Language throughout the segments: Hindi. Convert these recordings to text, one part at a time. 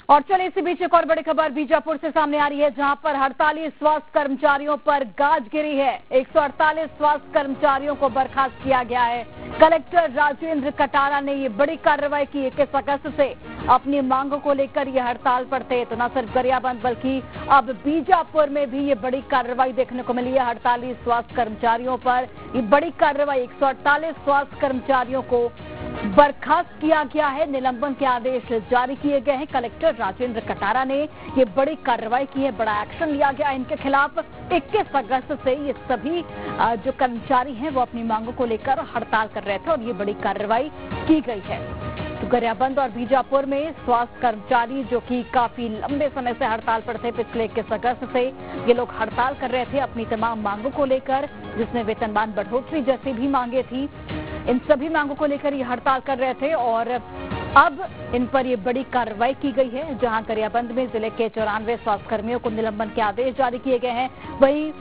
और चलिए इसी बीच एक और बड़ी खबर बीजापुर से सामने आ रही है, जहां पर हड़ताली स्वास्थ्य कर्मचारियों पर गाज गिरी है। 148 स्वास्थ्य कर्मचारियों को बर्खास्त किया गया है। कलेक्टर राजेंद्र कटारा ने ये बड़ी कार्रवाई की। 21 अगस्त से अपनी मांगों को लेकर ये हड़ताल पर थे। तो न सिर्फ गरियाबंद बल्कि अब बीजापुर में भी ये बड़ी कार्रवाई देखने को मिली है। हड़ताली स्वास्थ्य कर्मचारियों पर ये बड़ी कार्रवाई, 148 स्वास्थ्य कर्मचारियों को बर्खास्त किया गया है। निलंबन के आदेश जारी किए गए हैं। कलेक्टर राजेंद्र कटारा ने ये बड़ी कार्रवाई की है, बड़ा एक्शन लिया गया इनके खिलाफ। 21 अगस्त से ये सभी जो कर्मचारी हैं वो अपनी मांगों को लेकर हड़ताल कर रहे थे और ये बड़ी कार्रवाई की गई है। तो गरियाबंद और बीजापुर में स्वास्थ्य कर्मचारी जो कि काफी लंबे समय से हड़ताल पर थे, पिछले 21 अगस्त से ये लोग हड़ताल कर रहे थे अपनी तमाम मांगों को लेकर, जिसमें वेतनमान बढ़ोतरी जैसी भी मांगे थी। इन सभी मांगों को लेकर ये हड़ताल कर रहे थे और अब इन पर ये बड़ी कार्रवाई की गई है। जहां गरियाबंद में जिले के 94 स्वास्थ्यकर्मियों को निलंबन के आदेश जारी किए गए हैं, वहीं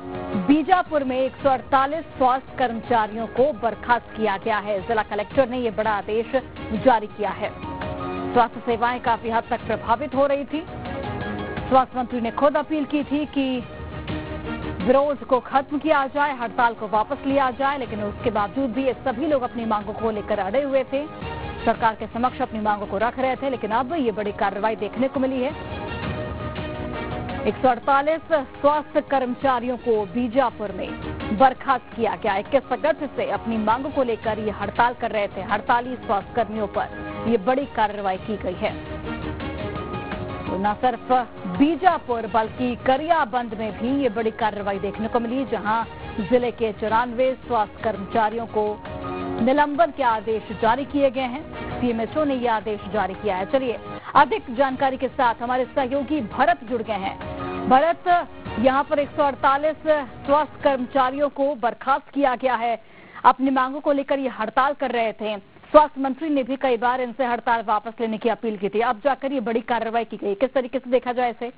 बीजापुर में 148 स्वास्थ्य कर्मचारियों को बर्खास्त किया गया है। जिला कलेक्टर ने ये बड़ा आदेश जारी किया है। स्वास्थ्य सेवाएं काफी हद तक प्रभावित हो रही थी। स्वास्थ्य मंत्री ने खुद अपील की थी कि विरोध को खत्म किया जाए, हड़ताल को वापस लिया जाए, लेकिन उसके बावजूद भी ये सभी लोग अपनी मांगों को लेकर अड़े हुए थे। सरकार के समक्ष अपनी मांगों को रख रहे थे, लेकिन अब ये बड़ी कार्रवाई देखने को मिली है। 148 स्वास्थ्य कर्मचारियों को बीजापुर में बर्खास्त किया गया। 21 अगस्त से अपनी मांगों को लेकर ये हड़ताल कर रहे थे। हड़ताली स्वास्थ्य कर्मियों पर ये बड़ी कार्रवाई की गई है। तो न सिर्फ बीजापुर बल्कि गरियाबंद में भी ये बड़ी कार्रवाई देखने को मिली, जहां जिले के 94 स्वास्थ्य कर्मचारियों को निलंबन के आदेश जारी किए गए हैं। सीएमएचओ ने ये आदेश जारी किया है। चलिए अधिक जानकारी के साथ हमारे सहयोगी भरत जुड़ गए हैं। भरत, यहाँ पर 148 स्वास्थ्य कर्मचारियों को बर्खास्त किया गया है। अपनी मांगों को लेकर ये हड़ताल कर रहे थे। स्वास्थ्य मंत्री ने भी कई बार इनसे हड़ताल वापस लेने की अपील की थी। अब जाकर ये बड़ी कार्रवाई की गई, किस तरीके से देखा जाए इसे?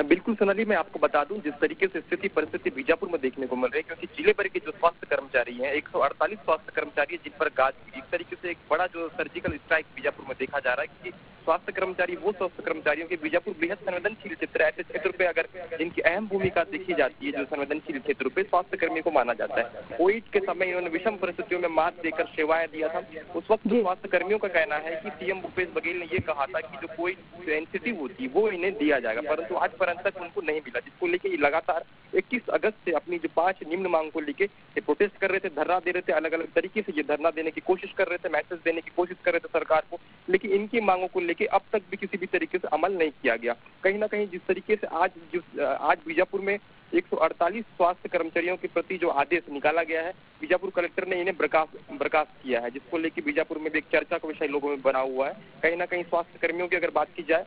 बिल्कुल सोनाली, मैं आपको बता दूं जिस तरीके से स्थिति परिस्थिति बीजापुर में देखने को मिल रही है, क्योंकि जिले भर के जो स्वास्थ्य कर्मचारी हैं, 148 स्वास्थ्य कर्मचारी जिन पर गाज गिरी, इस तरीके से एक बड़ा जो सर्जिकल स्ट्राइक बीजापुर में देखा जा रहा है। क्योंकि स्वास्थ्य कर्मचारी वो स्वास्थ्य कर्मचारियों के बीजापुर बेहद संवेदनशील क्षेत्र है। ऐसे क्षेत्र पे अगर जिनकी अहम भूमिका देखी जाती है, जो संवेदनशील क्षेत्रों पे स्वास्थ्य कर्मी को माना जाता है। कोविड के समय इन्होंने विषम परिस्थितियों में मात देकर सेवाएं दिया था। उस वक्त स्वास्थ्य कर्मियों का कहना है कि सीएम भूपेश बघेल ने ये कहा था कि जो कोई एनसीटी होती है वो इन्हें दिया जाएगा, परंतु आज पर्यंत तक उनको नहीं मिला, जिसको लेके लगातार 21 अगस्त से अपनी जो 5 निम्न मांग को लेके ये प्रोटेस्ट कर रहे थे, धरना दे रहे थे। अलग अलग तरीके से ये धरना देने की कोशिश कर रहे थे, मैसेज देने की कोशिश कर रहे थे सरकार को, लेकिन इनकी मांगों को लेके अब तक भी किसी भी तरीके से अमल नहीं किया गया। कहीं ना कहीं जिस तरीके से आज बीजापुर में 148 स्वास्थ्य कर्मचारियों के प्रति जो आदेश निकाला गया है, बीजापुर कलेक्टर ने इन्हें बर्खास्त किया है, जिसको लेके बीजापुर में भी एक चर्चा का विषय लोगों में बना हुआ है। कहीं ना कहीं स्वास्थ्य कर्मियों की अगर बात की जाए,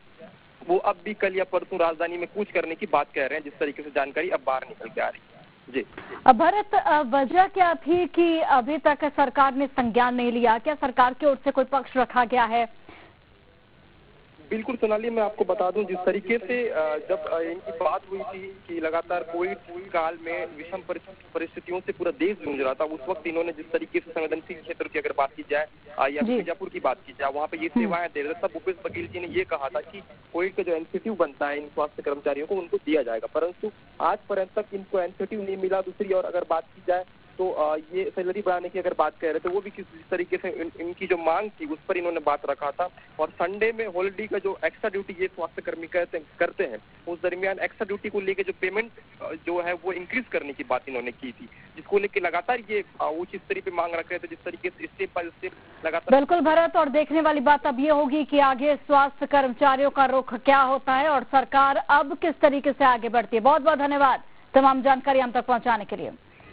वो अब भी कल या परसों राजधानी में कूच करने की बात कह रहे हैं, जिस तरीके से जानकारी अब बाहर निकल के आ रही है। जी भरत, वजह क्या थी कि अभी तक सरकार ने संज्ञान नहीं लिया? क्या सरकार की ओर से कोई पक्ष रखा गया है? बिल्कुल सोनाली, मैं आपको बता दूं जिस तरीके से जब इनकी बात हुई थी कि लगातार कोविड काल में विषम परिस्थितियों से पूरा देश जूझ रहा था, उस वक्त इन्होंने जिस तरीके से संवेदनशील क्षेत्र की अगर बात की जाए या बीजापुर की बात की जाए, वहाँ पे ये सेवाएं दे रहे थे। तब भूपेश बघेल जी ने ये कहा था कि कोविड का जो एनसीटीव बनता है इन स्वास्थ्य कर्मचारियों को, उनको दिया जाएगा, परंतु आज पर्यंत तक इनको एनसीटीव नहीं मिला। दूसरी और अगर बात की जाए तो ये सैलरी बढ़ाने की अगर बात कह रहे थे, वो भी किस तरीके से इनकी जो मांग थी उस पर इन्होंने बात रखा था। और संडे में हॉलिडे का जो एक्स्ट्रा ड्यूटी ये स्वास्थ्य कर्मी करते हैं, उस दरमियान एक्स्ट्रा ड्यूटी को लेके जो पेमेंट जो है वो इंक्रीज करने की बात इन्होंने की थी, जिसको लेके लगातार ये उच्च स्तरीय पे मांग रख रहे थे, जिस तरीके से स्टेप बाय स्टेप लगातार। बिल्कुल भरत, और देखने वाली बात अब ये होगी कि आगे स्वास्थ्य कर्मचारियों का रुख क्या होता है और सरकार अब किस तरीके से आगे बढ़ती है। बहुत बहुत धन्यवाद तमाम जानकारी हम तक पहुँचाने के लिए।